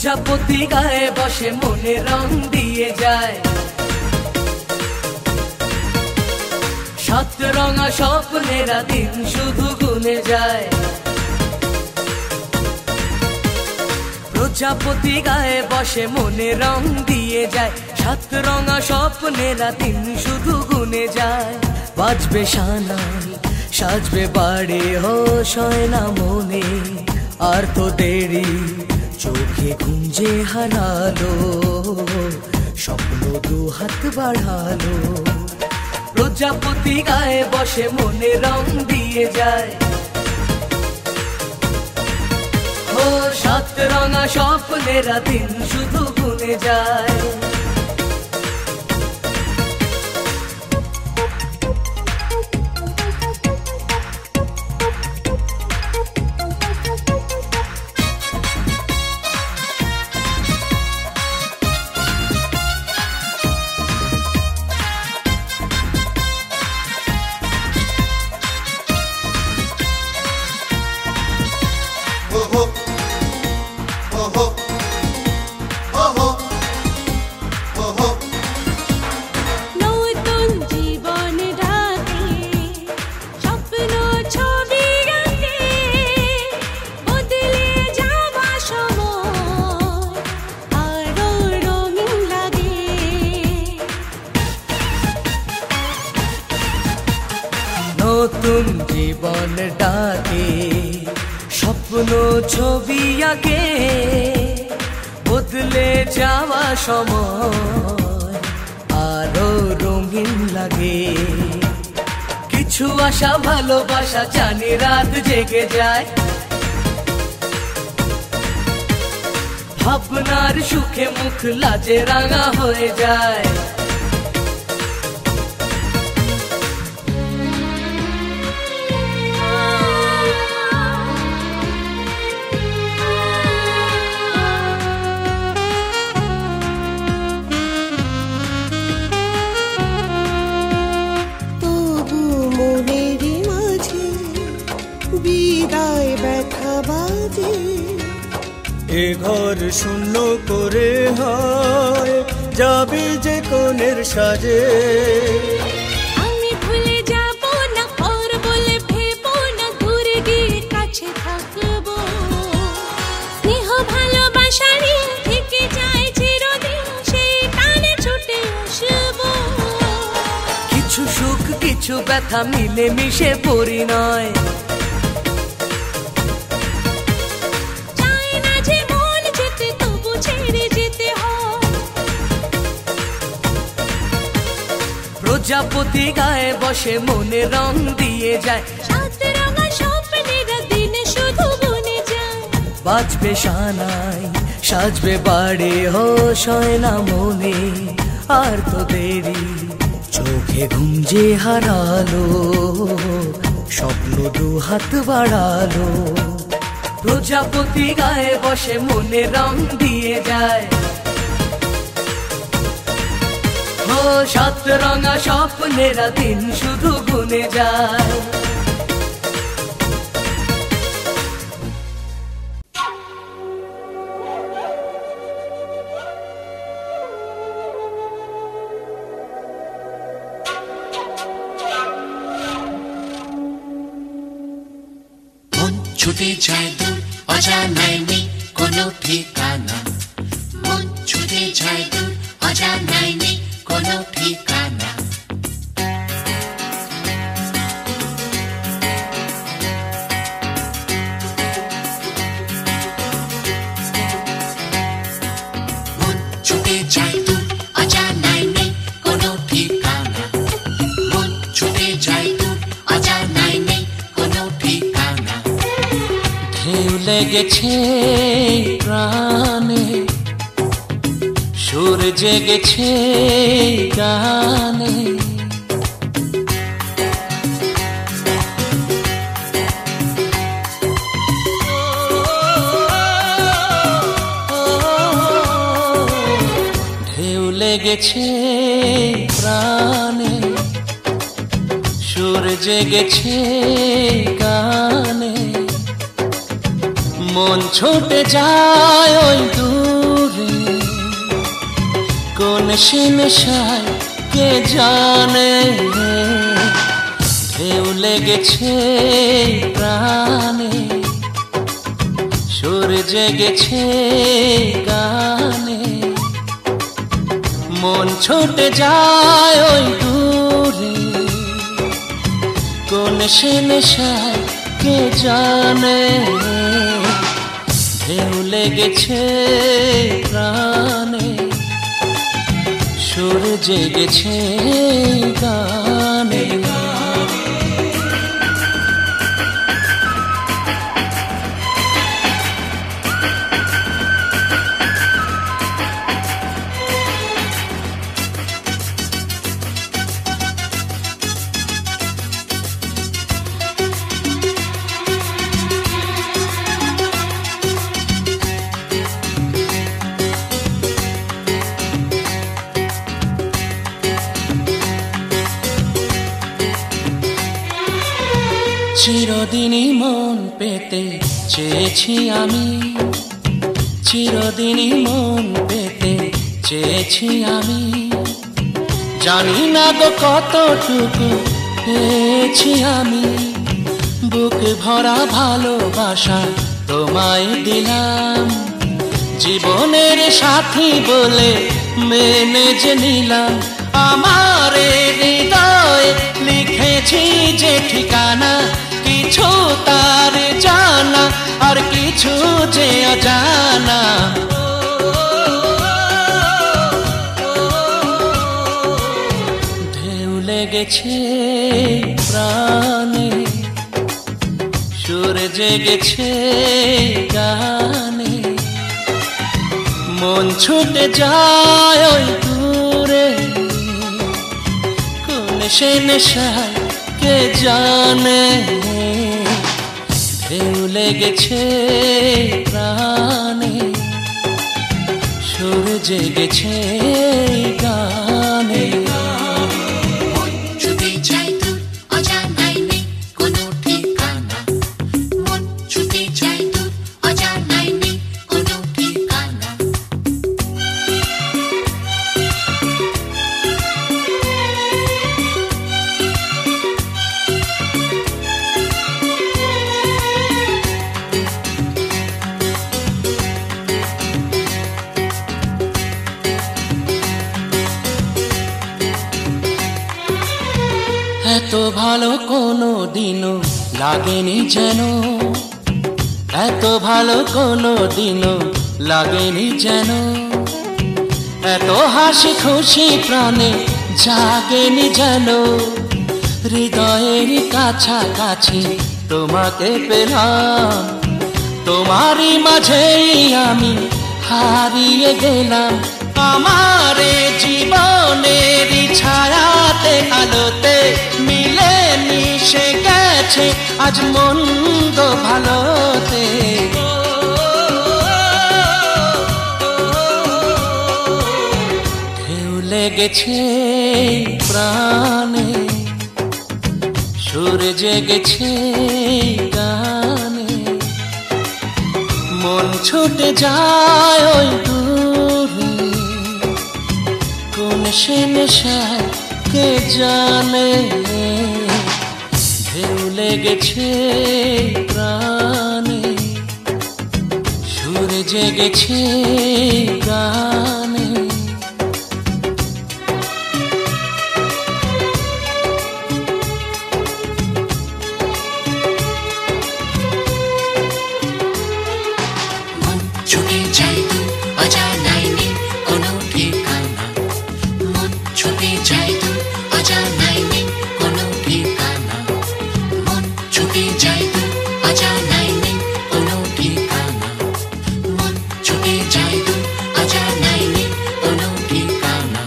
প্রজাপতি গায়ে বসে মনে রং দিয়ে যায়, সাত রঙা স্বপ্নেরা দিন শুধু গুনে যায়। প্রজাপতি গায়ে বসে মনে রং দিয়ে যায়, সাত রঙা স্বপ্নেরা দিন শুধু গুনে যায়। বাজবে শানাই সাজবে বাড়ি হোশ হয় না মনে, আর তো দেরি চোখে ঘুম যে হারালো, স্বপ্ন দু হাত বাড়ালো। প্রজাপতি গায়ে বসে মনে রং দিয়ে যায়, ও সাত রঙা স্বপ্নেরা দিন শুধু গুনে যায়। নতুন জীবন ডাকে স্বপ্ন ছবি আঁকে, বদলে যাওয়া সময় আরো রঙিন লাগে। কিছু আশা ভালোবাসা জানি রাত জেগে যায়, ভাবনার সুখে মুখ লাজে রাঙা হয়ে যায়। এ ঘর শূন্য করে হয় যাবি যে কোণের সাজে, আমি ভুলে যাব না পর বলে ভেবো না, দূরে গিয়ে কাছে থাকবো। স্নেহ ভালোবাসারই থেকে যায় চিরদিন, সেই টানে ছুটে আসবো। কিছু সুখ কিছু ব্যথা মিলে মিশে পরিণয়, প্রজাপতি গায়ে বসে মনে রং দিয়ে যায়, সাত রঙা স্বপ্নেরা দিন শুধু গুনে যায়। বাজবে শানাই সাজবে বাড়ি হোশ হয় না মনে, আর তো দেরি চোখে ঘুম যে হারালো, স্বপ্ন দু হাত বাড়ালো। প্রজাপতি গায়ে বসে মনে রং দিয়ে যায়, ও সাত রঙা স্বপ্নেরা দিন শুধু গুনে যায়। মন ছুটে যায় দূর অজানায় নেই কোনো ঠিকানা, মন ছুটে যায় দূর অজানায় নেই কোনো ঠিকানা। মন ছুটে যায় দূর অজানায় নেই কোনো ঠিকানা, মন ছুটে যায় দূর অজানায় নেই কোনো ঠিকানা। ঢেউ লেগেছে প্রাণে, সুর জেগেছে গানে, ঢেউ লেগেছে প্রাণে, সুর জেগেছে গানে, মন ছুটে যায় ওই দূর দূরে কোন সে নেশায় কে জানে ঢেউ লেগেছে প্রাণে সুর জেগেছে গানে মন ছুটে যায় ওই দূরে কোন সে নেশায় কে জানে ঢেউ লেগেছে প্রাণে সুর জেগেছে গানে চিরদিনই মন পেতে চেয়েছি আমি চিরদিনই মন পেতে চেয়েছি আমি জানি না গো কতটুকু পেয়েছি আমি বুক ভরা ভালোবাসা তোমায় দিলাম জীবনের সাথী বলে মেনে যে নিলাম আমার হৃদয় লিখেছি যে ঠিকানা কিছু তার জানা আর কিছু যে অজানা ঢেউ লেগেছে প্রাণে সুর জেগেছে গানে মন ছুটে যায় ওই দূরে কোন সে নেশায় কে জানে ঢেউ লেগেছে প্রাণে সুর জেগেছে গানে ছুটে যাই দূর অজানায় নেই কোনো ঠিকানা মন ছুটে যাই দূর অজানায় নেই কোনো ঠিকানা এত ভালো কোনো দিনও লাগেনি যেন এত ভালো কোনো দিনও লাগেনি যেন এত হাসি খুশি প্রাণে জাগেনি যেন হৃদয়ের কাছাকাছি তোমাকে পেলাম তোমারই মাঝেই আমি হারিয়ে গেলাম আমার জীবনের ছায়াতে আলোতে মিলে মিশে গেছে আজ মন্দ ভালোতে ঢেউ লেগেছে প্রাণে সুর জেগেছে গানে মন ছুটে যায় ওই দূরে কোন সে নেশায় কে জানে ঢেউ লেগেছে প্রাণে সুর জেগেছে গানে মন ছুটে যাই দূর অজানায় নেই কোনো ঠিকানা মন ছুটে যাই দূর অজানায় নেই কোনো ঠিকানা মন ছুটে যাই দূর অজানায় নেই কোনো ঠিকানা মন ছুটে যাই দূর অজানায় নেই কোনো ঠিকানা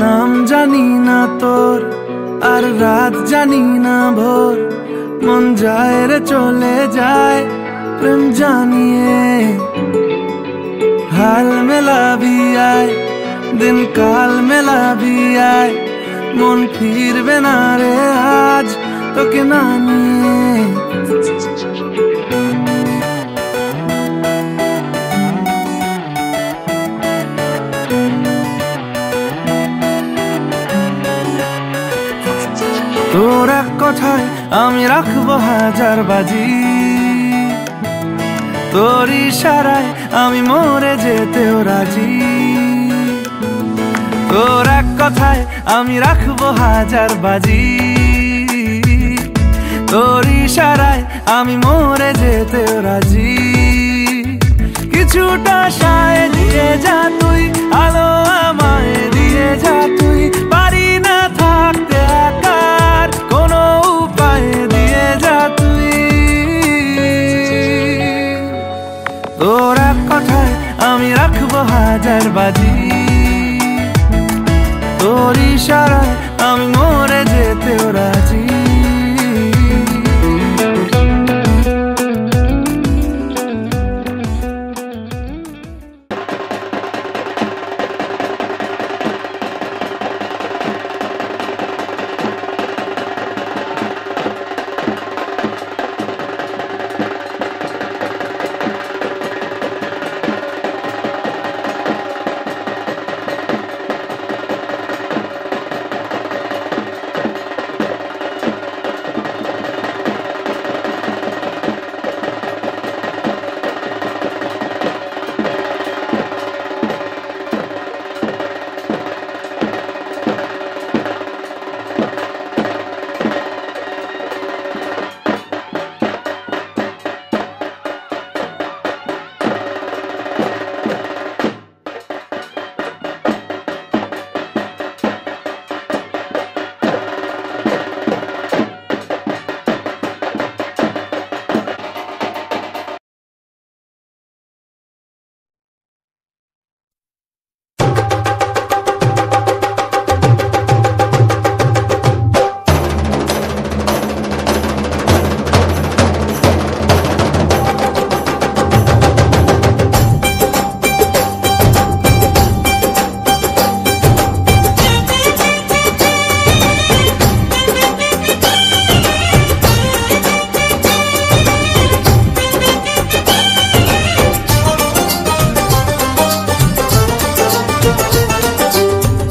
নাম জানি না তোর আর রাত জানি না ভোর মন যায় রে চলে যায় প্রেম জানিয়ে হাল মেলাবি আয় দিন কাল মেলাবি আয়, মন ফিরবে না রে আজ তোকে না নিয়ে। তোর এক কথায় আমি রাখবো হাজার বাজি, তোর ইশারায় আমি মরে যেতেও রাজি। তোর এক কথায় আমি রাখবো হাজার বাজি, তোর ইশারায় আমি মরে যেতেও রাজি। কিছুটা সায় দিয়ে যা তুই, আলো আমায় দিয়ে যা তুই, পারি না থাকতে একার কোনো উপায় দিয়ে যা তুই। তোর এক কথায় আমি রাখবো হাজার বাজি, তোর ইশারায় আমি মরে যেতেও রাজি।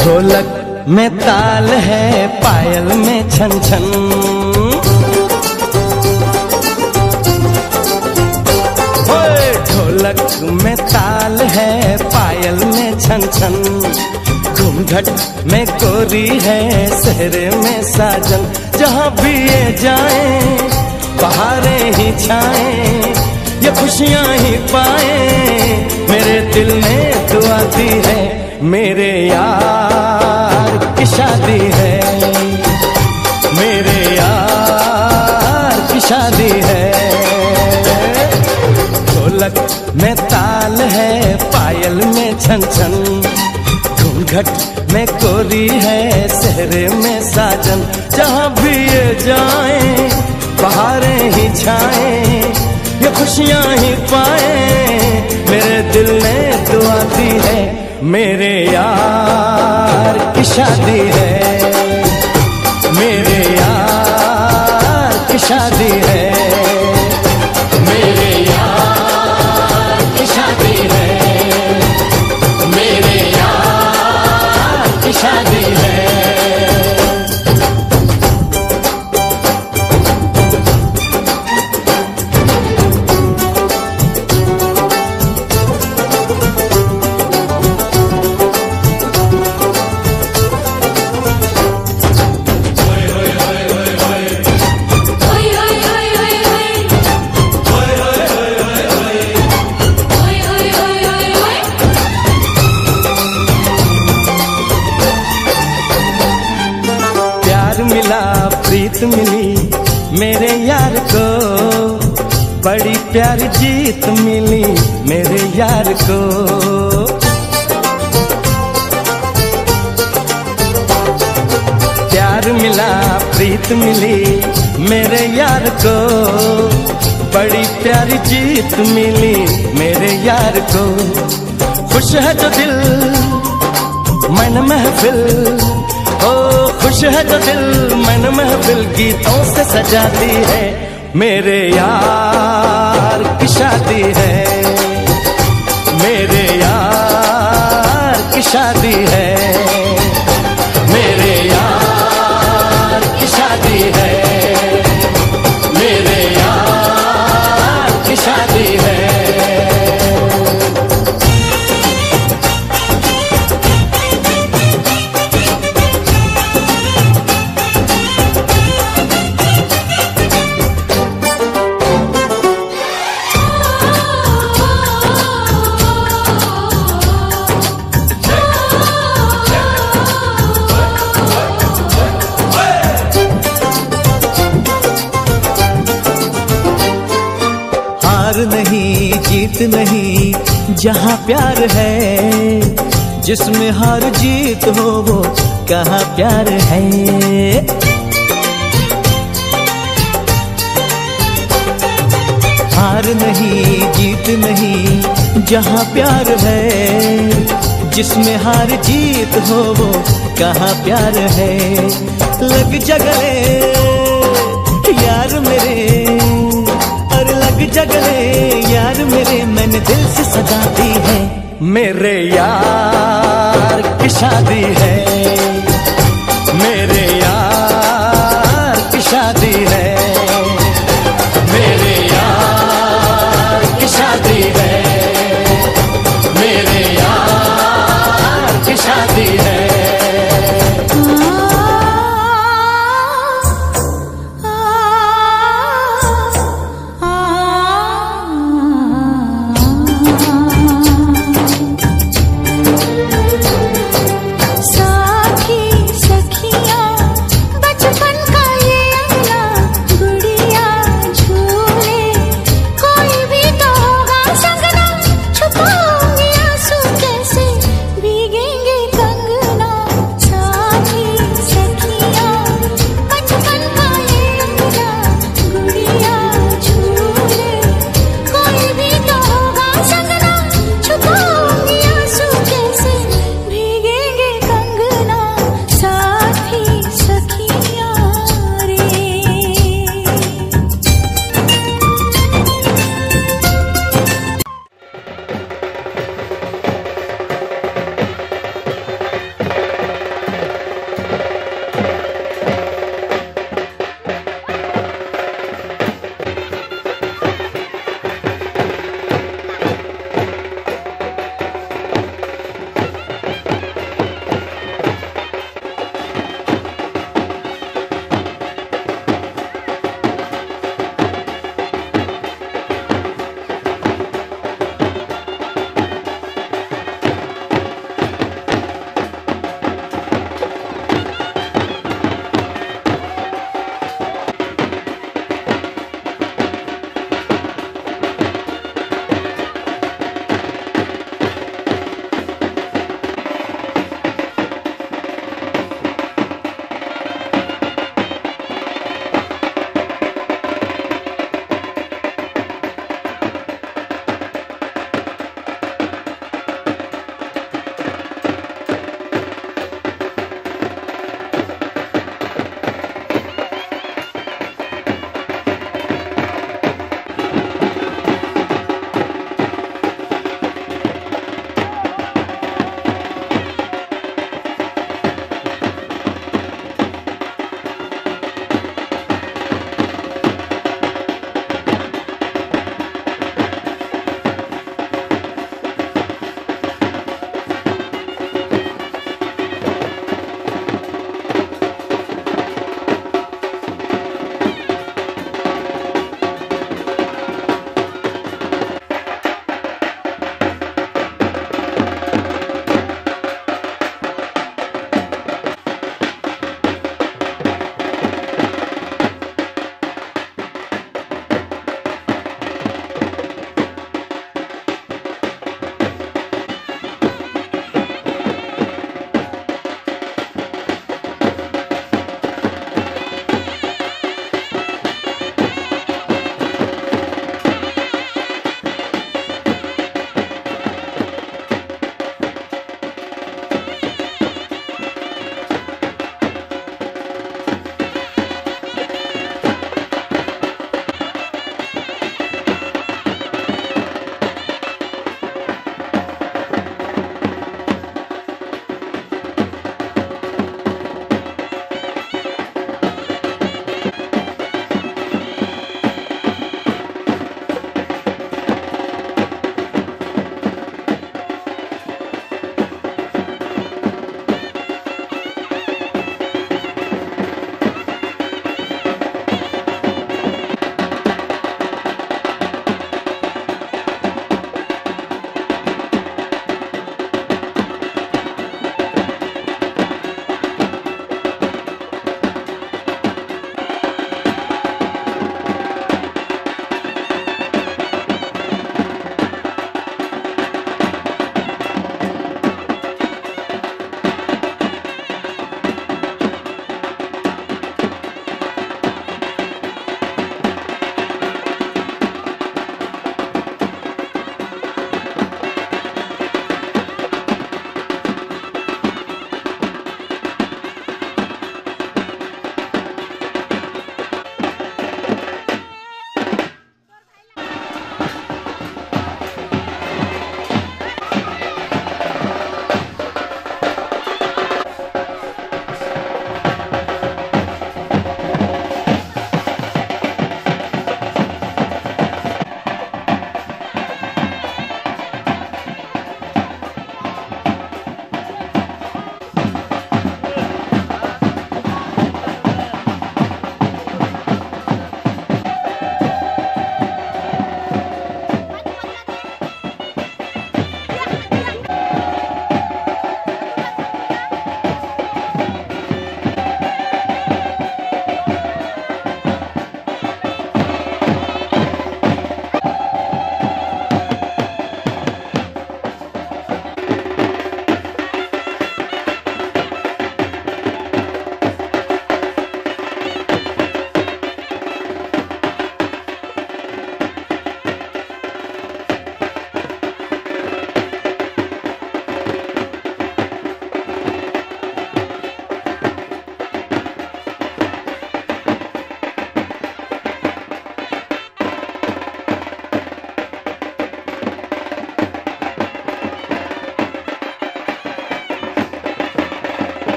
ढोलक में ताल है, पायल में छन छन, ढोलक में ताल है, पायल में छन छन, घूंघट में गोरी है, सेहरे में साजन। जहाँ भी ये जाए बहारें ही छाए, ये खुशियाँ ही पाए, मेरे दिल ने दुआ दी है, मेरे यार की शादी है, मेरे यार की शादी है। ढोलक में ताल है, पायल में छन छन, घूंघट में गोरी है, सेहरे में साजन। जहाँ भी ये जाए बहारें ही छाए, ये खुशियाँ ही पाए, मेरे दिल ने दुआ दी है, मेरे यार की शादी है, मेरे यार की शादी है, मेरे यार की शादी है, मेरे यार की शादी है। प्रीत मिली मेरे यार को, बड़ी प्यारी जीत मिली मेरे यार को। प्यार मिला प्रीत मिली मेरे यार को, बड़ी प्यारी जीत मिली मेरे यार को। खुश है जो दिल मन महफिल, ओ खुश है जो दिल, मन महफिल गीतों से सजाती है। मेरे यार की शादी है, मेरे यार की शादी है, मेरे यार की शादी है, मेरे यार की शादी है। नहीं जीत नहीं जहाँ प्यार है, जिसमें हार जीत हो वो कहाँ प्यार है। हार नहीं जीत नहीं जहाँ प्यार है, जिसमें हार जीत हो वो कहाँ प्यार है। लग जगले यार मेरे, और लग जगले यार मेरे, मैंने दिल से सजा दी है। मेरे यार की शादी है, मेरे यार की शादी है, मेरे यार की शादी है, मेरे यार की शादी है।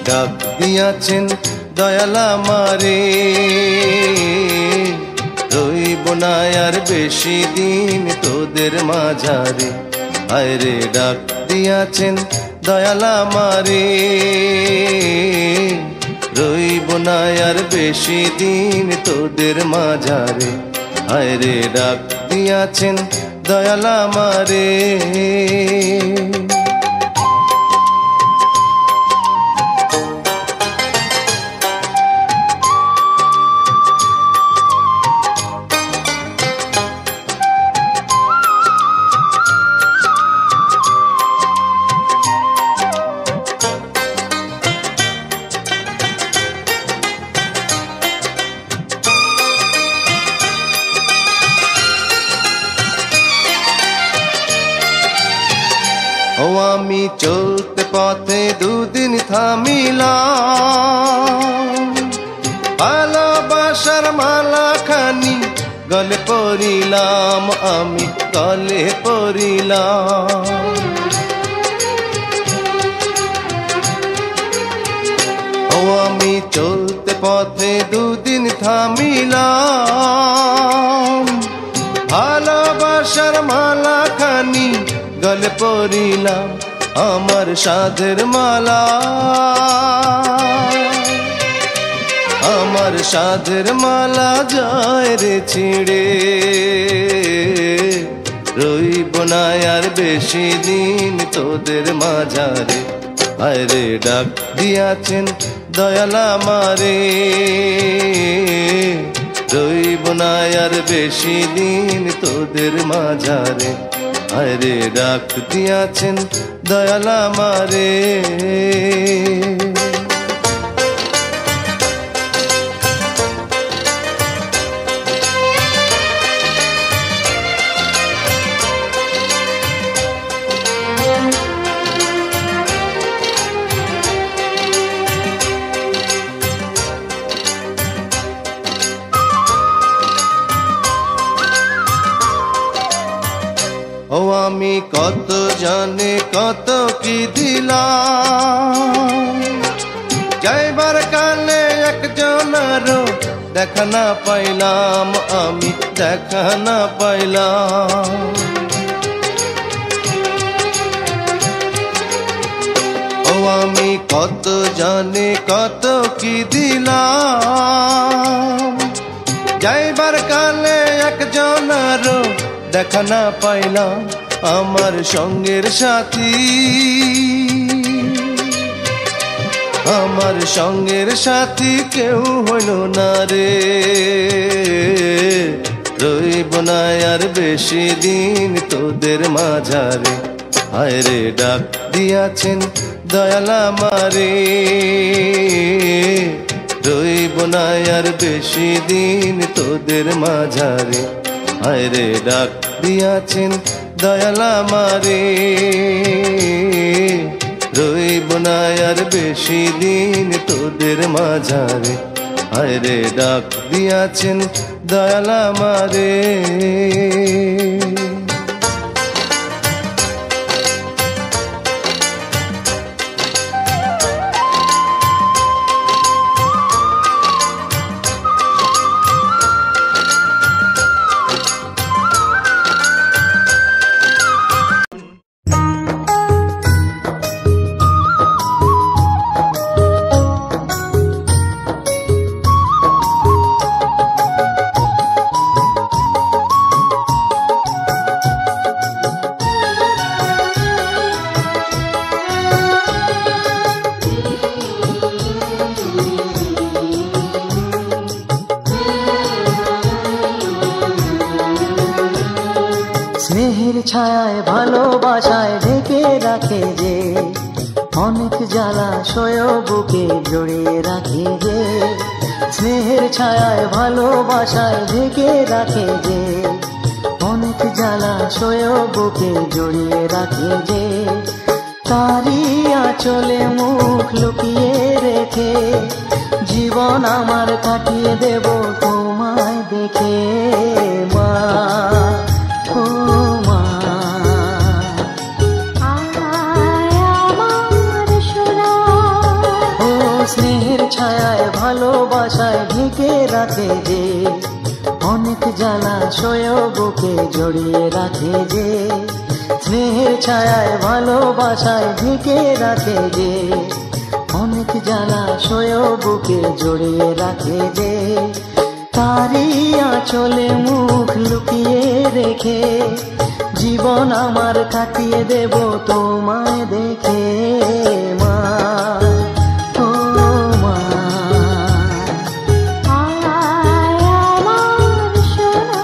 ডাক দিয়াছেন দয়াল আমারে, রইব না আর বেশি দিন তোদের মাঝারে। আয়রে ডাক দিয়াছেন দয়াল আমারে, রইব না আর বেশি দিন তোদের মাঝারে। আয়রে ডাক দিয়াছেন দয়াল আমারে। ও আমি চলতে পথে দুদিন থামিলাম, ভালোবাসার মালা খানি গলে পরিলাম, আমি গলে পরিলাম। ও আমি চলতে পথে দুদিন থামিলাম, ভালোবাসার মালা খানি গলে পরিলাম, আমার সাধের মালা, আমার সাধের মালা যায় রে ছিঁড়ে, রইব না আর বেশি দিন তোদের মাঝারে। আয়রে ডাক দিয়াছেন দয়াল আমারে, রইব না আর বেশি দিন তোদের মাঝারে। আয়রে ডাক দিয়াছেন দয়াল আমারে। ও আমি কত জানে কত কি দিলাম, যাইবার কালে একজনেরও দেখা না পাইলাম, আমি দেখা না পাইলাম। ও আমি কত জানে কত কি দিলাম, যাইবার কালে একজনেরও দেখা না পাইলাম, আমার সঙ্গের সাথী, আমার সঙ্গের সাথী কেউ হইল না রে, রইব না আর বেশি দিন তোদের মাঝারে। আয়রে ডাক দিয়াছেন দয়াল আমারে, রইব না আর বেশি দিন তোদের মাঝারে। আয়রে ডাক দিয়াছেন দয়াল আমারে, রইব না আর বেশি দিন তোদের মাঝারে। আয়রে ডাক দিয়াছেন দয়াল আমারে। স্নেহের ছায়ায় ভালোবাসায় ঢেকে রাখে যে, অনেক জ্বালাশয় বুকে জড়িয়ে রাখে যে। স্নেহের ছায়ায় ভালোবাসায় ঢেকে রাখে যে, অনেক জ্বালাশয় বুকে জড়িয়ে রাখে যে। তারি আঁচলে মুখ লুকিয়ে রেখে জীবন আমার কাটিয়ে দেব তোমায় দেখে মা, ও মা। আয় আমার সোনা, ও ভালোবাসায় ঢেকে রাখে যে, অনেক জ্বালাশয় বুকে জড়িয়ে রাখে যে, স্নেহের ছায়ায় ভালোবাসায় ঢেকে রাখে যে, অনেক জ্বালাশয় বুকে জড়িয়ে রাখে যে, তারই আঁচলে মুখ লুকিয়ে রেখে জীবন আমার কাটিয়ে দেব তোমায় দেখে মা, ও মা। আয় আমার সোনা,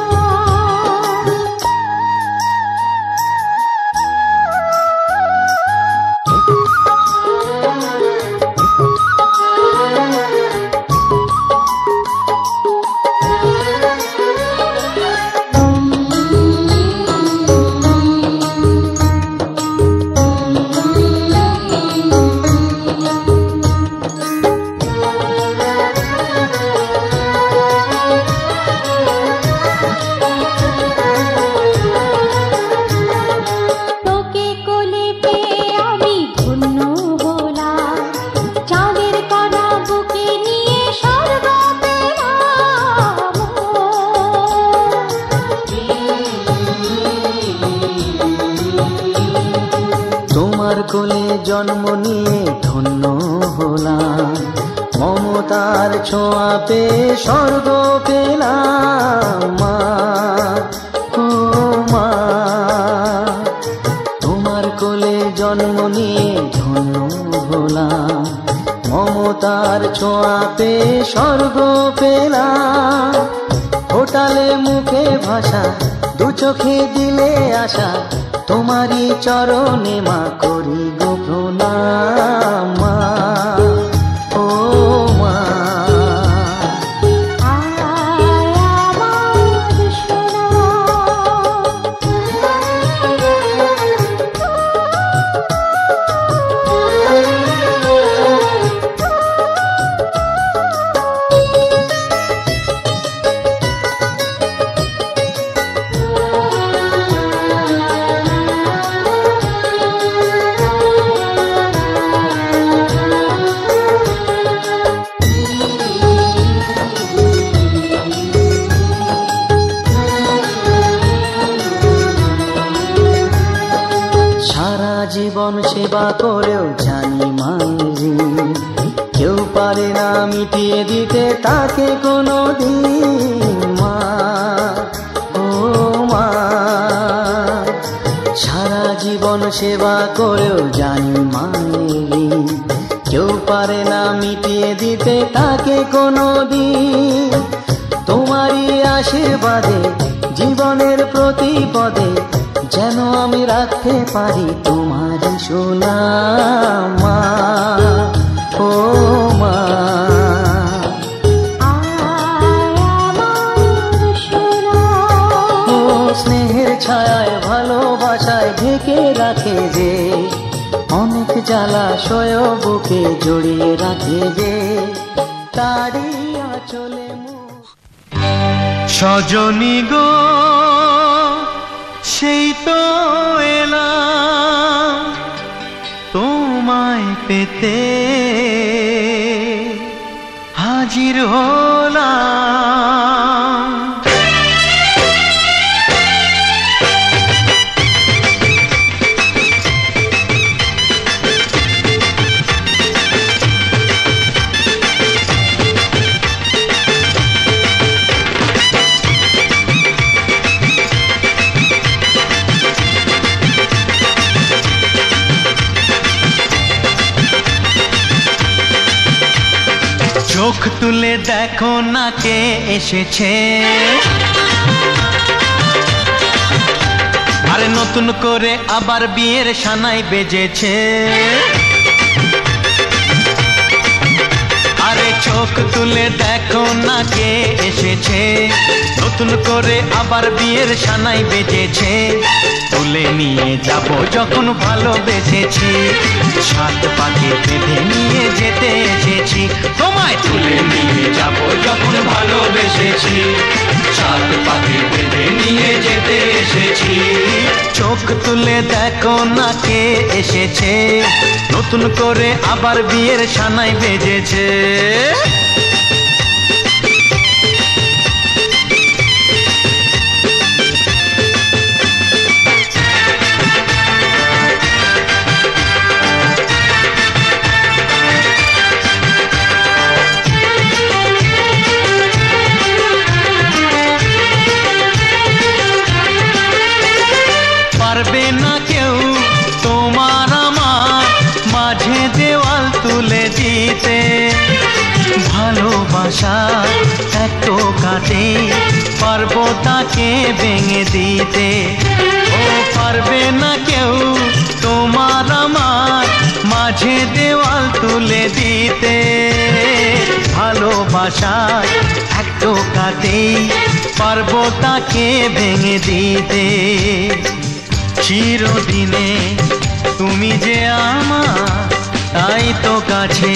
তোকে কোলে পেয়ে আমি ধন্য হলাম, চাঁদের কণা বুকে নিয়ে স্বর্গ পেলাম। তোমার কোলে জন্ম নিয়ে ধন্য হলাম, মমতার ছোঁয়া পেয়ে স্বর্গ পেলাম মা, ও মা। তোমার কোলে জন্ম নিয়ে ধন্য হলাম, মমতার ছোঁয়া পেয়ে স্বর্গ পেলাম। ফোটালে মুখে ভাষা, দু চোখে দিলে আশা, তোমারই চরণে মা করি গো প্রণাম মা, ও মা। আয় আমার সোনা, সারা জীবন সেবা করেও জানি মায়ের ঋণ, কেউ পারে না মিটিয়ে দিতে তাকে কোনো দিন মা, ও মা। সারা জীবন সেবা করেও জানি মায়ের ঋণ, কেউ পারে না মিটিয়ে দিতে তাকে কোনো দিন। তোমারই আশীর্বাদে জীবনের প্রতি পদে যেন আমি রাখতে পারি তোমারই সোনা মা, ও মা। আয় আমার সোনা, ও স্নেহের ছায়ায় ভালোবাসায় ঢেকে রাখে যে, অনেক জ্বালাশয় বুকে জড়িয়ে রাখে যে, তারই আঁচলে মুখ। সজনী গো সেই তো এলাম তোমায় পেতে, হাজির হলাম। চোখ তুলে দেখো না কে এসেছে, আরে নতুন করে আবার বিয়ের সানাই বেজেছে। আরে চোখ তুলে দেখো না কে এসেছে, নতুন করে আবার বিয়ের সানাই বেজেছে। তুলে নিয়ে যাব যখন ভালোবেসেছি, সাত পাকে বেঁধে নিয়ে যেতে এসেছি। তোমায় তুলে নিয়ে যাব যখন ভালোবেসেছি, সাত পাকে বেঁধে নিয়ে যেতে এসেছি। চোখ তুলে দেখো না কে এসেছে, নতুন করে আবার বিয়ের সানাই বেজেছে। ভালোবাসা এক টোকাতে পারবো তাকে ভেঙে দিতে। ও পারবে না কেউ তোমার আমার মাঝে দেওয়াল তুলে দিতে। ভালোবাসা এক টোকাতেই পারবো তাকে ভেঙে দিতে। চিরদিনে তুমি যে আমার তাই তো কাছে।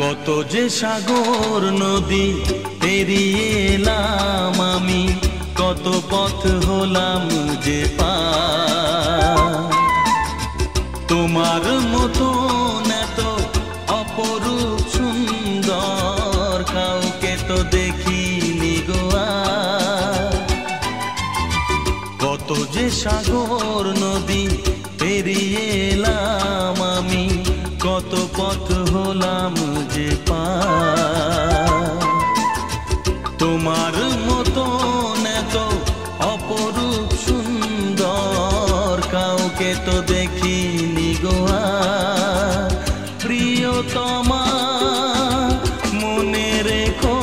কত যে সাগর নদী পেরিয়ে এলাম আমি, কত পথ হলাম যে পার। তোমার মতো এত অপরূপ সুন্দর কাউকে তো দেখিনি গো আর। কত যে সাগর নদী পেরিয়ে এলাম আমি, কত পথ হলাম যে পার। তোমার মতো এত অপরূপ সুন্দর কাউকে তো দেখিনি গো আর। প্রিয়তমা মনে রেখো,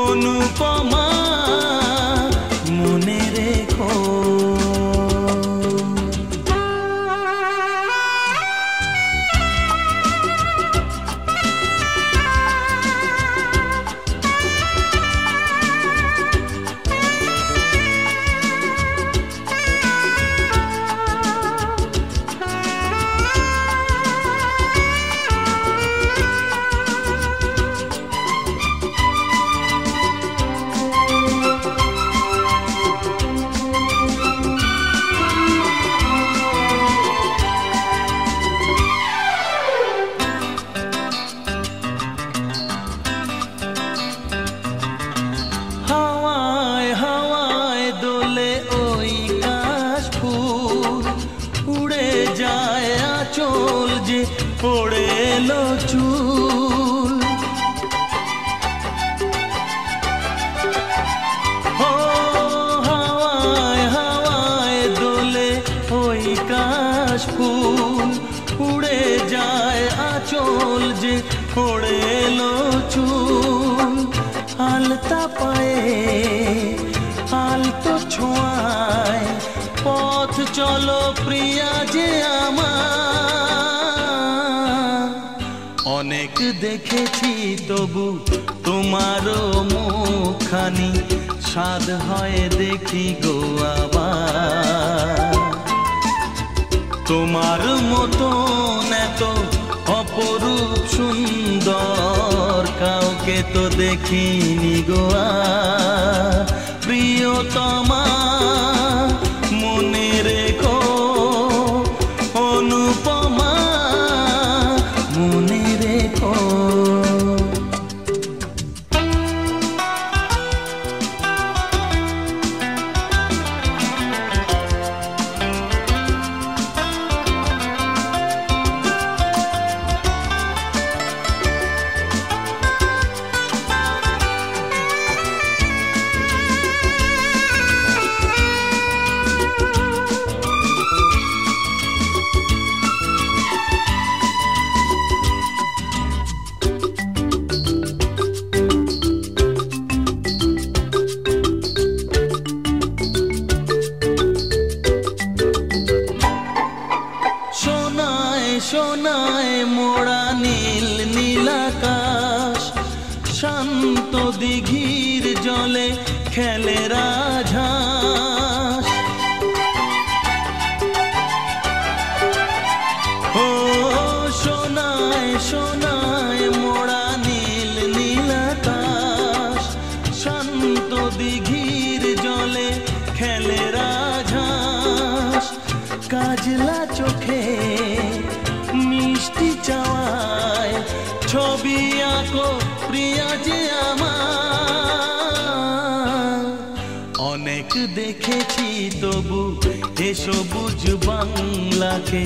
অনুপমা মনে রেখো। পড়ে এলো চুল, ও হাওয়ায় হাওয়ায় দোলে ওই কাশ ফুল। উড়ে যায় আঁচল যে পড়ে এলো চুল। আলতা পায়ে আলতো ছোঁয়ায় পথ চলো প্রিয়া যে আমার। অনেক দেখেছি তবু তোমারও মুখখানি, স্বাদ হয় দেখি গো আবার। তোমার মতো এত অপরূপ সুন্দর কাউকে তো দেখিনি গো আর। প্রিয়তমা মনে রেখো, অনুপমা মনে রেখো। সোনায় মোড়া নীল নীলাকাশ, শান্ত দিঘির জলে খেলে রাজহাঁস। ও সোনায় সোনায় মোড়া নীল নীলাকাশ, শান্ত দিঘির জলে খেলে রাজহাঁস। কাজলা চোখে ছবি আঁকো প্রিয়া যে আমার, অনেক দেখেছি তবু এ সবুজ বাংলাকে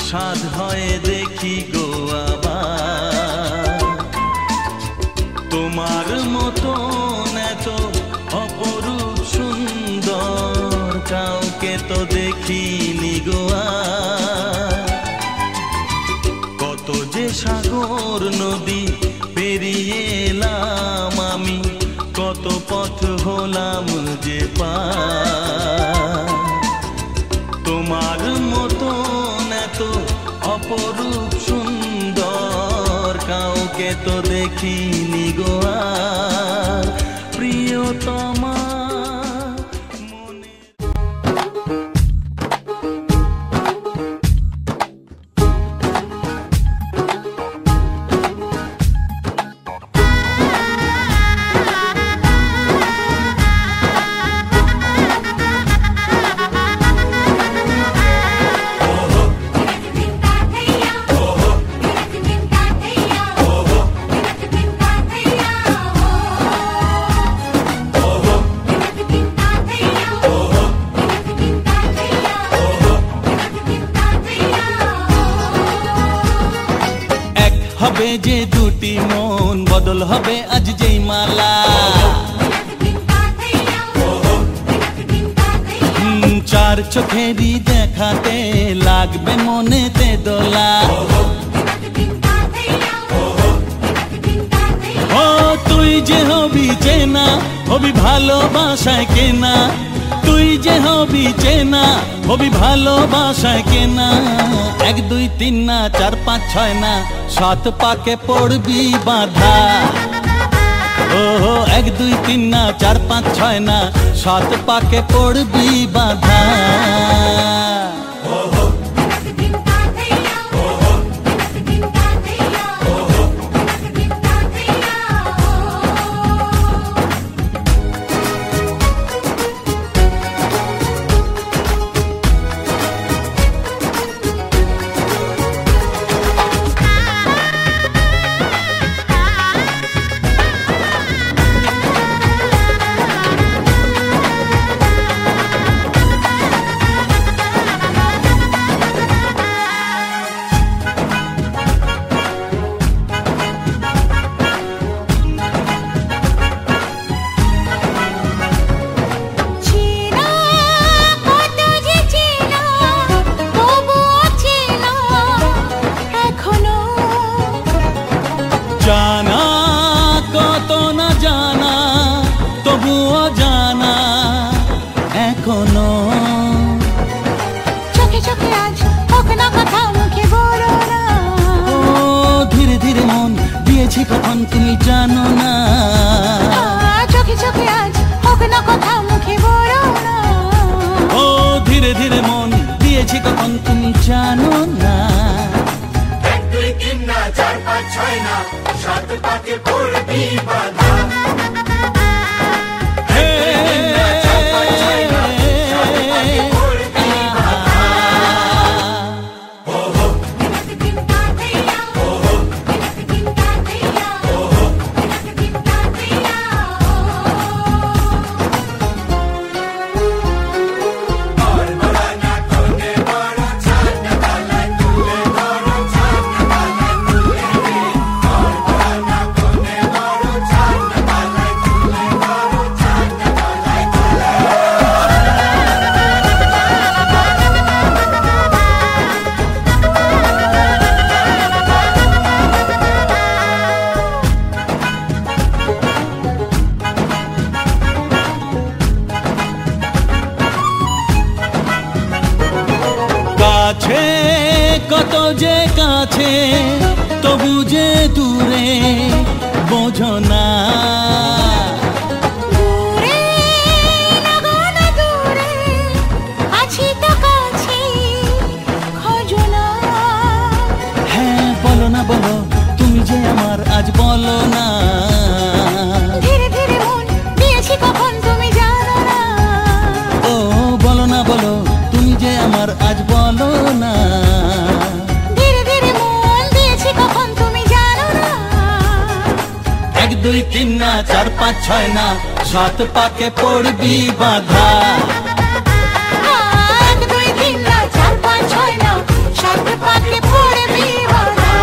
সাধ হয় দেখি গো আবার। তোমার মতন এত অপরূপ সুন্দর কাউকে তো দেখিনি গো আর। কত যে সাগর নদী পেরিয়ে এলাম আমি, কত পথ হলাম যে পার। তোমার মতন এত অপরূপ সুন্দর কাউকে তো দেখিনি গো আর। প্রিয়তমা হবে যে দুটি মন, বদল হবে আজ যেই মালা। চার চোখেরই দেখাতে লাগবে মনেতে দোলা। ও তুই যে হবি চেনা, হবি ভালোবাসায় কেনা। তুই যে হবি চেনা, হবি ভালোবাসায় কেনা। 1 2 3 না 4 5 6 না 7 পাকে পড়বি বাঁধা। ও 1 2 3 না 4 5 6 না 7 পাকে পড়বি বাঁধা। জানা কত না জানা তবুও জানা এখনো। চোখে চোখে আজ হোক না কথা মুখে বলো না। ও ধীরে ধীরে মন দিয়েছি কখন তুমি জানো না। চোখে চোখে আজ হোক না কথা মুখে বলো না। ও ধীরে ধীরে মন দিয়েছি কখন তুমি জানো না। 1 2 3 না 4 5 6 না 7 পাকে পড়বি বাঁধা। কাছে কত যে কাছে তবু যে দূরে বোঝো না। দূরে লাগো না দূরে আছি তো কাছে খোঁজো না। হ্যাঁ বলো না বলো তুমি যে আমার আজ বলো না। ধীরে ধীরে মন দিয়েছি কখন তুমি জানো না। ও বলো না বলো তুমি যে আমার আজ বলো না। ধীরে ধীরে মন দিয়েছি কখন তুমি জানো না। 4 5 6 না 7 পাকে পড়বি বাধা 1 2 3 না 4 5 6 না 7 পাকে পড়বি বাধা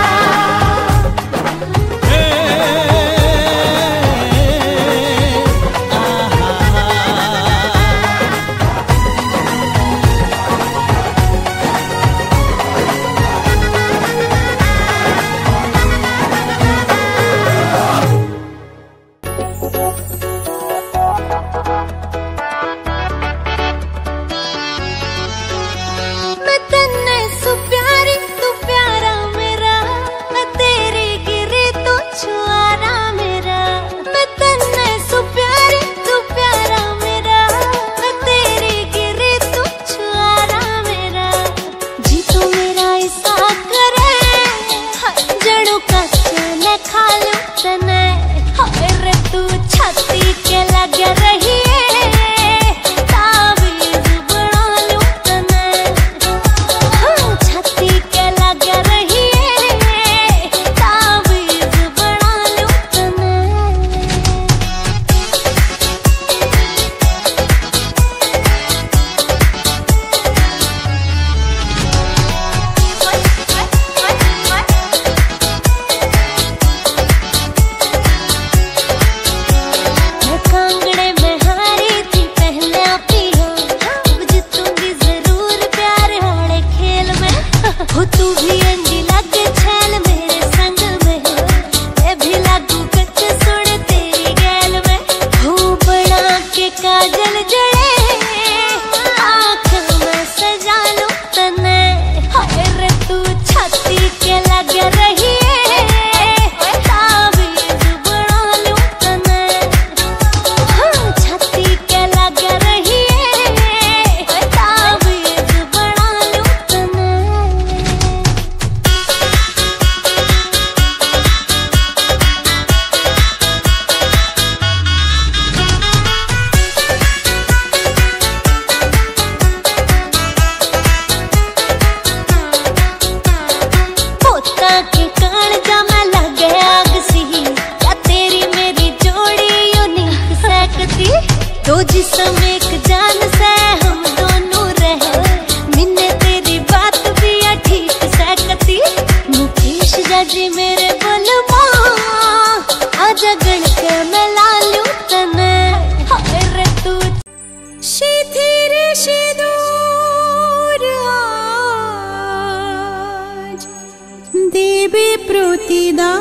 দেবে প্রতিদান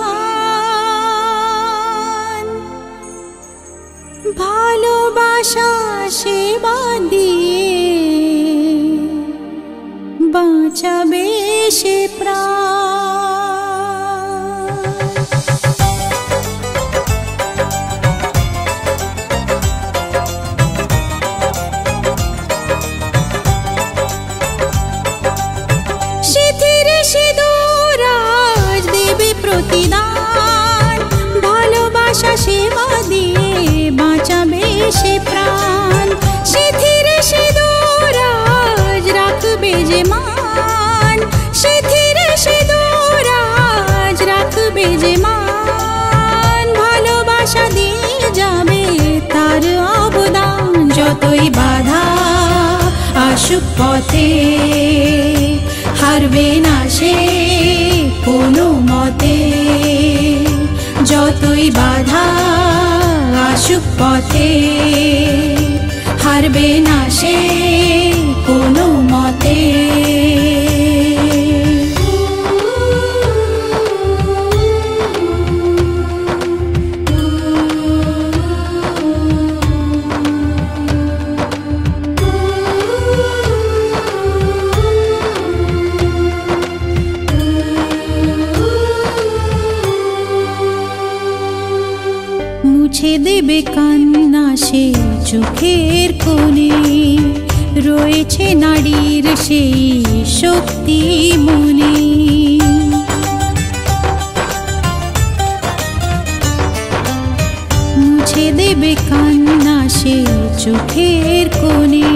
ভালোবাসা সেবা দিয়ে বাঁচাবে সে প্রাণ। প্রতিদান ভালোবাসা সেবা দিয়ে বাঁচাবে সে প্রাণ। সিথিরে সিঁদুর আজ রাখবে যে মান, সিথিরে সিঁদুর আজ রাখবে যে মান। ভালোবাসা দিয়ে যাবে তার অবদান। যতই বাধা আসুক পথে হারবে না সে কোনো মতে। যতই বাধা আসুক পথে হারবে না সে কোনো মতে। মুছে দেবে কান্না সে চোখের কোণে, রয়েছে নারীর সেই শক্তি মনে। মুছে দেবে কান্না সে চোখের কোণে,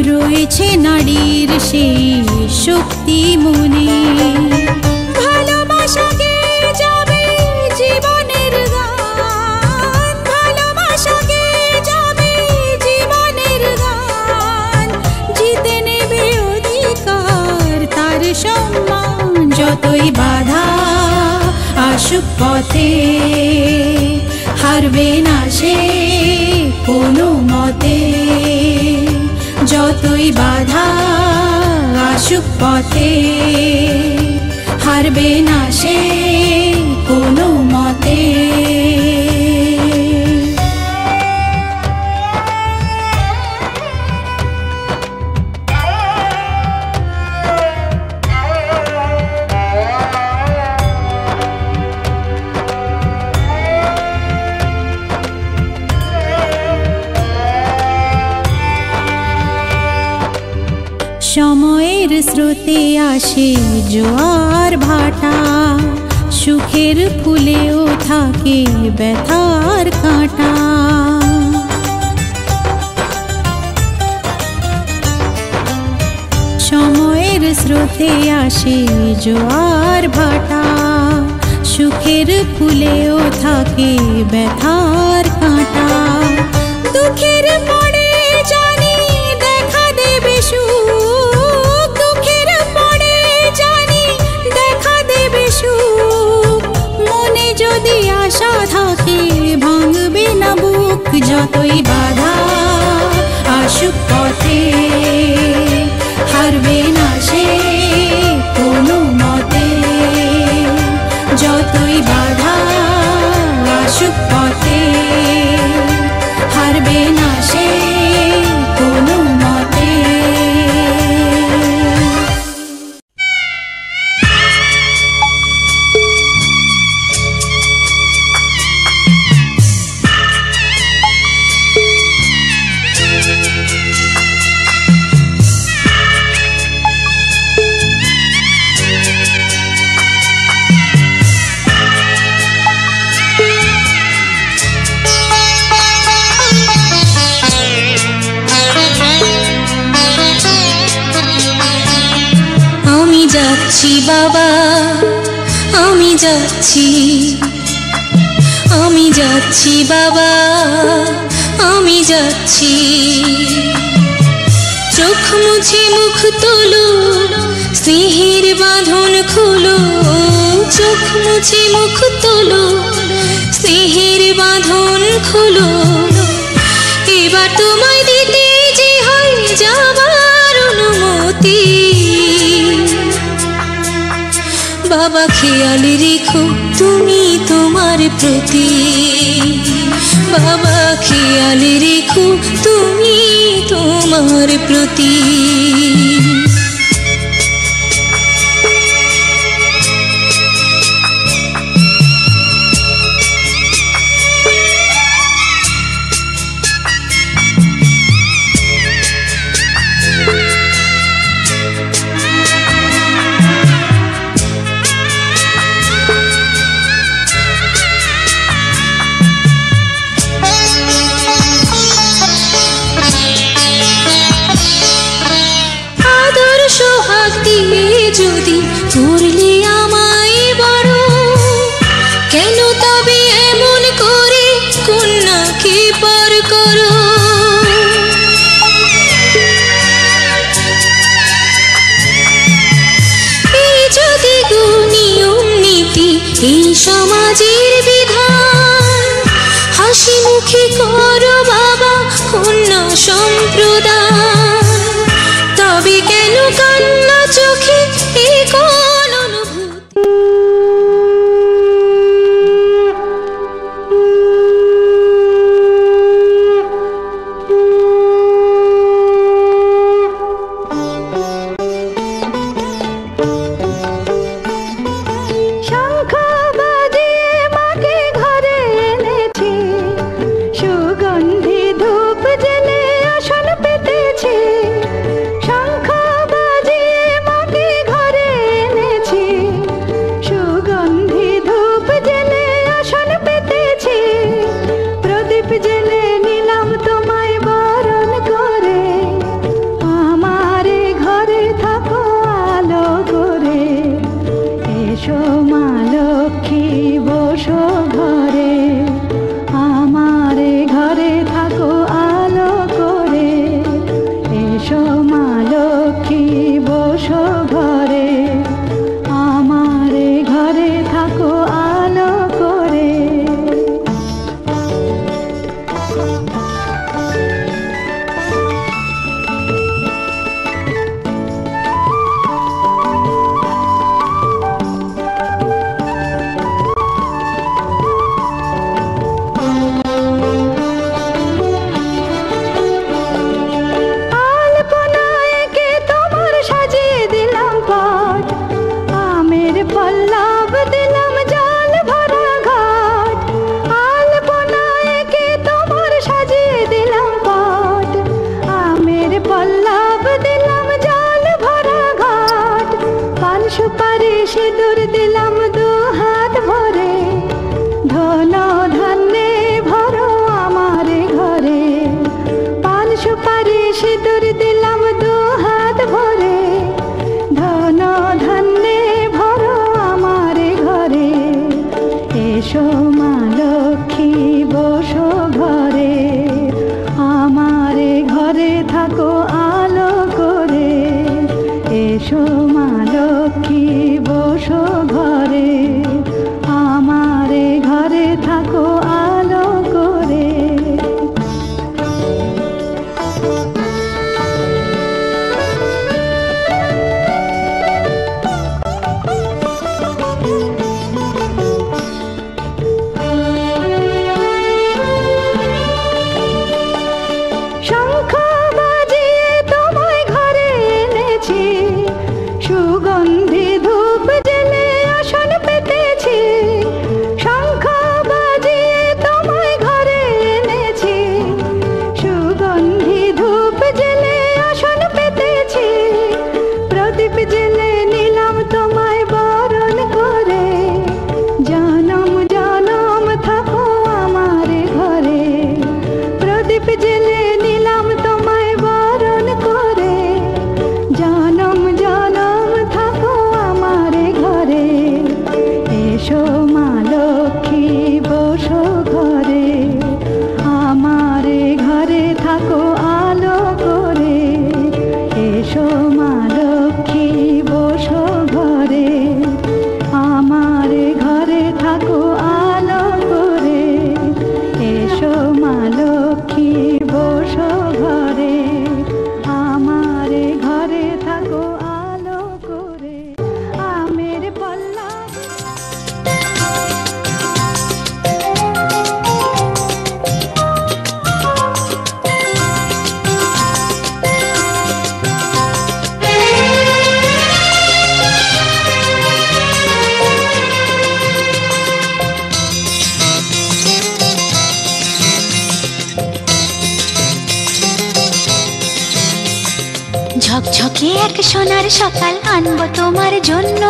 রয়েছে নারীর সেই শক্তি মনে। ভালোবাসাকে যাবে জীবনের গান, যতই বাধা আসুক পথে হারবে না সে কোনো মতে। যতই বাধা আসুক পথে হারবে না সে কোনো মতে। সময়ের স্রোতে আসে জোয়ার ভাটা, সুখের ফুলেও থাকে ব্যথার কাঁটা। সময়ের স্রোতে আসে জোয়ার ভাটা, সুখের ফুলেও থাকে ব্যথার কাঁটা। দুঃখের পরে জানি দেখা দেবে সুখ, দুঃখের পরে জানি দেখা দেবে সুখ। মনে যদি আশা থাকে ভাঙবে না বুক, যতই বাধা আসুক পথে হারবে না সে কোনো মতে। যতই বাধা আসুক পথে হারবে না সে কোনো মতে। আমি যাচ্ছি বাবা, আমি যাচ্ছি, আমি যাচ্ছি বাবা, আমি যাচ্ছি। চোখ মুছে মুখ তোলো, স্নেহের বাঁধন খোলো। চোখ মুছে মুখ তোলো, স্নেহের বাঁধন খোলো। এবার তোমায় দিতে যে হয় যাবার অনুমতি। বাবা খেয়াল রেখো তুমি তোমার প্রতি, বাবা খেয়াল রেখো তুমি তোমার প্রতি। যদি করলে আমায় বড়, কেন তবে এমন করে কন্যাকে পর করো। এই যদি নিয়ম নীতি এই সমাজের বিধান, হাসি মুখে করো বাবা কন্যা সম্প্রদান। তবে কেন কান্না চোখে এই কোন অনুভূতি। শঙ্খ বাজিয়ে মাকে ঘরে এনেছি, সুগন্ধি ধূপ জেলে আসন পেতেছি। শঙ্খ বাজিয়ে মাকে ঘরে এনেছি, সুগন্ধি ধূপ জেলে আসন পেতেছি। প্রদীপ জেলে নিলাম তোমায় বরণ করে, আমারে ঘরে থাকো আলো করে। এসো মা লক্ষ্মী বসো ঘরে, আমারে ঘরে থাকো আলো করে। এসো মা লক্ষ্মী বসো ঘরে, আমার পল্লব দিলাম জল ভরা ঘাট, পান সুপারি সিঁদুর দিলাম দু হাত ভরে, ধন ধান্যে ভরো আমার ঘরে। পান সুপারি সিঁদুর দিলাম দু হাত ভরে, ধন ধান্যে ভরো আমার ঘরে। এসো মা লক্ষ্মী বসো ঘরে, আমার ঘরে থাকো আলো করে। এসো মা লক্ষ্মী বসো ঘরে, আমার ঘরে থাকো আলো করে। শঙ্খ বাজিয়ে তোমায় ঘরে এনেছি, সুগন্ধি ধূপ জেলে আসন পেতেছি। শঙ্খ বাজিয়ে তোমায় ঘরে এনেছি, সুগন্ধি ধূপ জেলে আসন পেতেছি। প্রদীপ জেলে নিলাম তোমায় বরণ করে, জনম জনম থাকো আমার ঘরে। প্রদীপ জেলে নিলাম তোমায় বরণ করে, জনম জনম থাকো আমার ঘরে। এসো মা লক্ষ্মী বসো ঘরে, আমার ঘরে থাকো আলো করে। এসো মা লক্ষ্মী বসো ঘরে, আমার ঘরে থাকো আলো করে। এসো মা লক্ষ্মী বসো ঘরে, আমার ঘরে থাকো আলো করে। আমের পল্লব ঝকঝকে এক সোনার সকাল আনবো তোমার জন্য।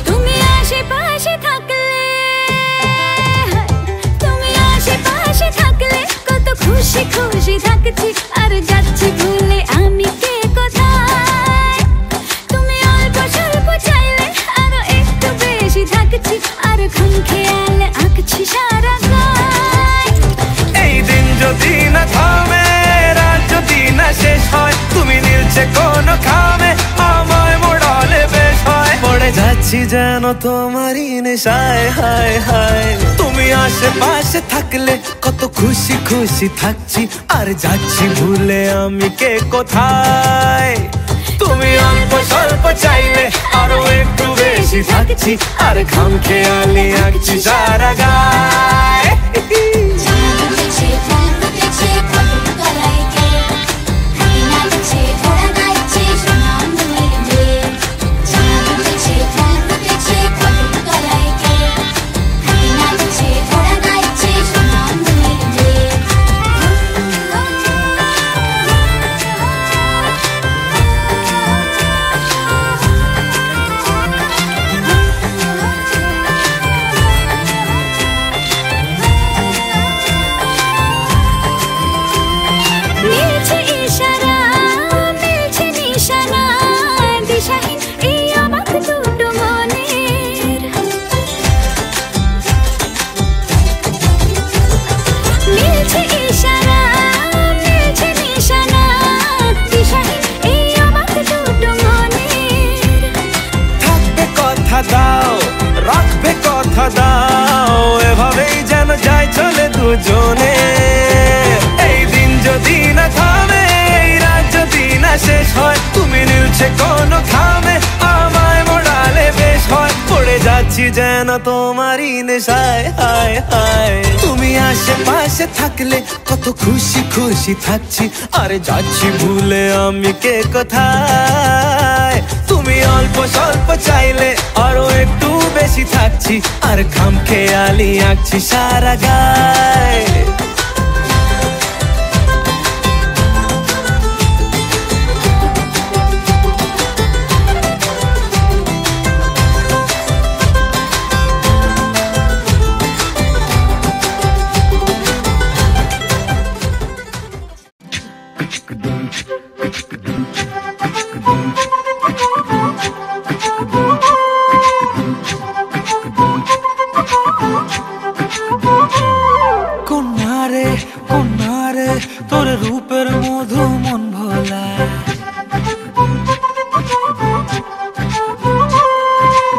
তুমি আশেপাশে থাকলে আছি যেন তোমারই নেশায়, হায় হায় তুমি আশেপাশে থাকলে কত খুশি খুশি থাকছি, আর যাচ্ছি ভুলে আমি কে কোথায়। তুমি অল্প স্বল্প চাইলে আরো একটু বেশি থাকছি, আর খাম খেয়ালি আঁকছি সারা গায়। রাখবে কথা দাও, এভাবেই যেন যায় চলে দুজনে। এই দিন যদি না থামে, এই রাত যদি না শেষ হয়, তুমি নিলছে কোনো খামে আমায় মোড়ালে বেশ হয়। পড়ে যাচ্ছি যেন তোমারই নেশায়, হায় হায় তুমি আশেপাশে থাকলে কত খুশি খুশি থাকছি, আর যাচ্ছি ভুলে আমি কে কোথায়। তুমি অল্প স্বল্প চাইলে আরো একটু বেশি থাকছি, আর খাম খেয়ালি আঁকছি সারা গায়। কন্যারে তোর রূপের মধু মন ভোলায়,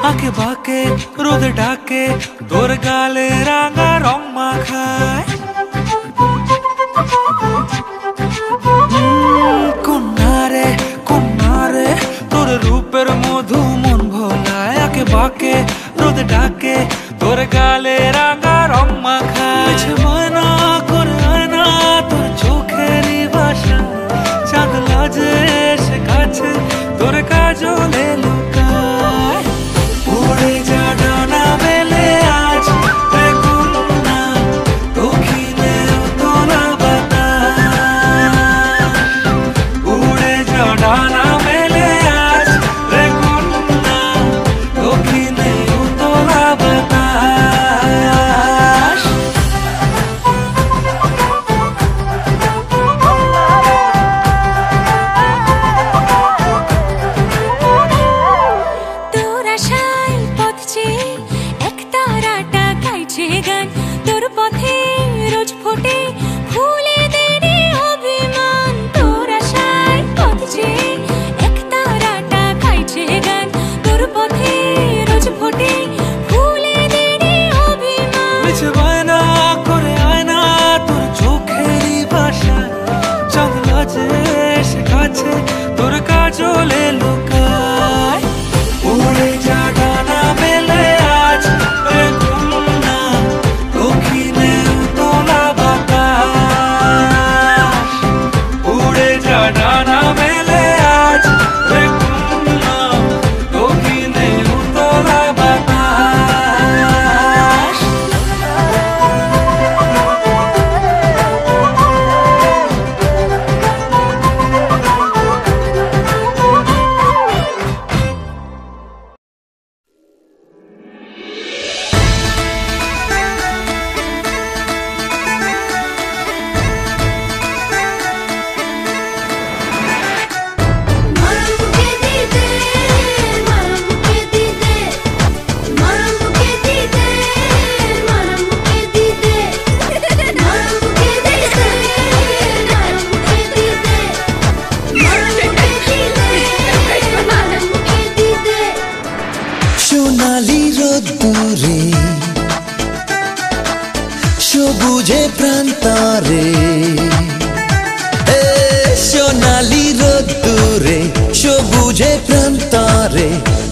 আঁকে বাঁকে রোদ ডাকে তোর গালে রাঙা রং মাখায়। কন্যারে তোর রূপের মধু মন ভোলায়, আঁকে বাঁকে রোদ ডাকে তোর গালে রাঙা রং মাখায়। ময়না করে আয়না তোর চোখেরই ভাষা, চাঁদ লাজে এসে কাছে তোর কাজলে লুকায়। উড়ে যা ডানা মেলে আজ রে কন্যা, দক্ষিণে তোলা বাতাস। উড়ে যা ডানা মেলে আজ রে কন্যা, দক্ষিণে তোলা বাতাস। তোর আশায় পথ চেয়ে এক তারাটা গাইছে গান, তোর পথে রোজ ফোটে ফুলে দেরি অভিমান। তোর আশায় পথ চেয়ে এক তারাটা গাইছে গান, তোর পথে রোজ ফোটে ফুলে দেরি অভিমান। বায়না করে আয়না তোর চোখেরই ভাষা, চাঁদ লাজে এসে কাছে তোর কাজলে লুকায়। উড়ে যা ডানা মেলে আজ রে কন্যা, দক্ষিণে তোলা বাতাস। উড়ে যা ডানা মেলে আজ রে কন্যা, দক্ষিণে তোলা বাতাস।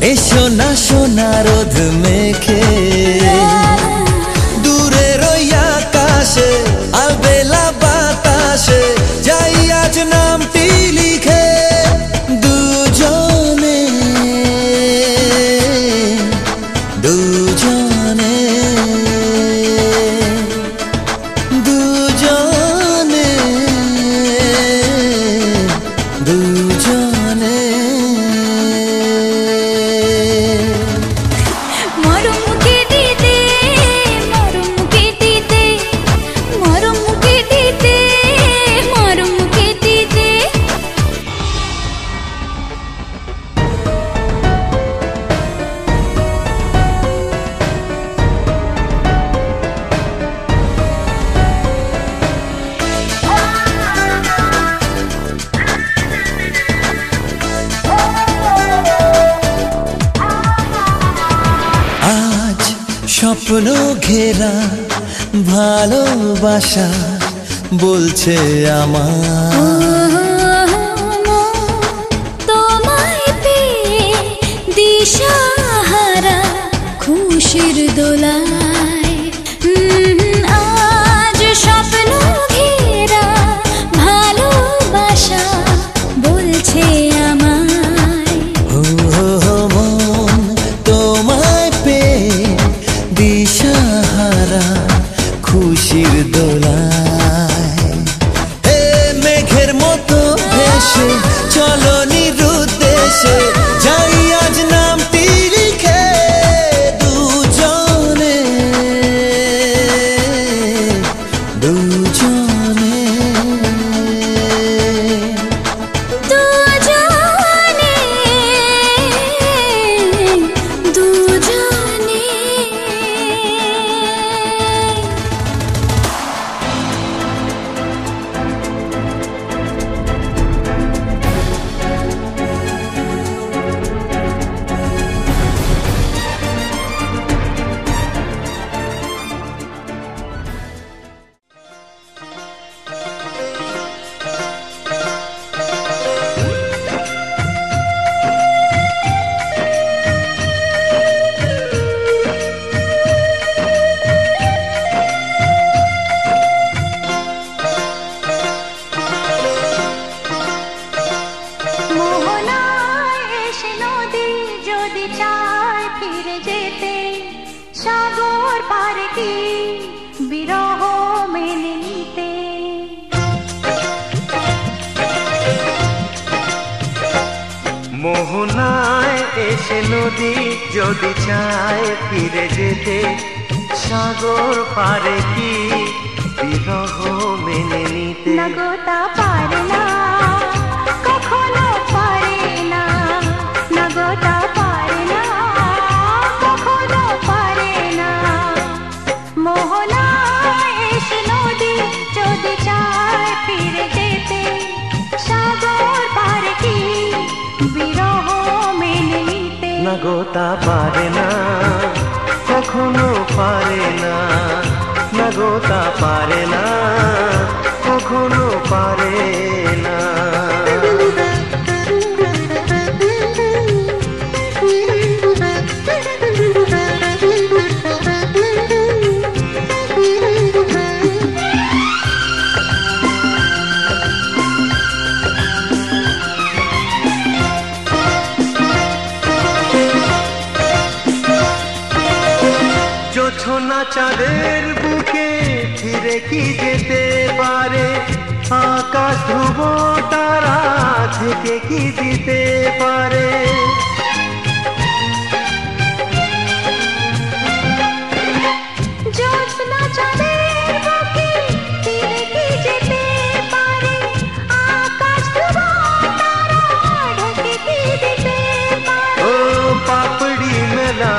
এসো না সোনা রোদ মেখে দূরের ওই আকাশে আলবেলা বাতাসে যাই আজ নামটি লিখে দুজনে দুজনে দুজনে দুজনে স্বপ্ন ঘেরা ভালোবাসা বলছে আমার তোমায় পেয়ে দিশাহারা খুশির দোলায় আজ স্বপ্ন ঘেরা ভালোবাসা বলছে আমায় মন তোমায় পেয়ে দিশাহারা খুশির দোলায় হে মেঘের মতো ভেসে চলো নিরুদ্দেশে যাই আজ নামটি লিখে দুজনে দুজনে মোহনায় এসে নদী যদি চায় ফিরে যেতে সাগর পারে কি বিরহ মেনে নিতে নগতা পারে না কখনো পারে না নগতা পারে না কখনো পারে না মোহনায় এসে নদী যদি চায় ফিরে যেতে সাগর পারে কি বিরহ মেনে নিতে নগতা পারে না কখনো পারে না নগতা পারে না কখনো পারে না জোছনা চাঁদের বুকে ফিরে কি যেতে পারে আকাশ ধ্রুব তারা থেকে কি দিতে পারে জোছনা চাঁদের বুকে ফিরে কি যেতে পারে আকাশ ধ্রুব তারা ঢেকে কি দিতে পারে ও পাপড়ি মেলা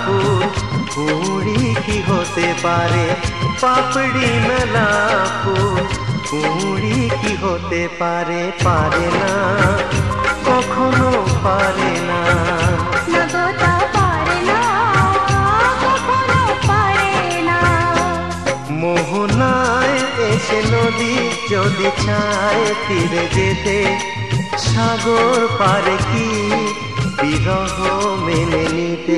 ফুল কুড়ি কি হতে পারে পাপড়ি মেলা ফুল কুড়ি কি হতে পারে পারে না কখনো পারে না নগতা পারে না কখনো পারে না মোহনায় এসে নদী যদি চায় ফিরে যেতে সাগর পারে কি বিরহ মেনে নিতে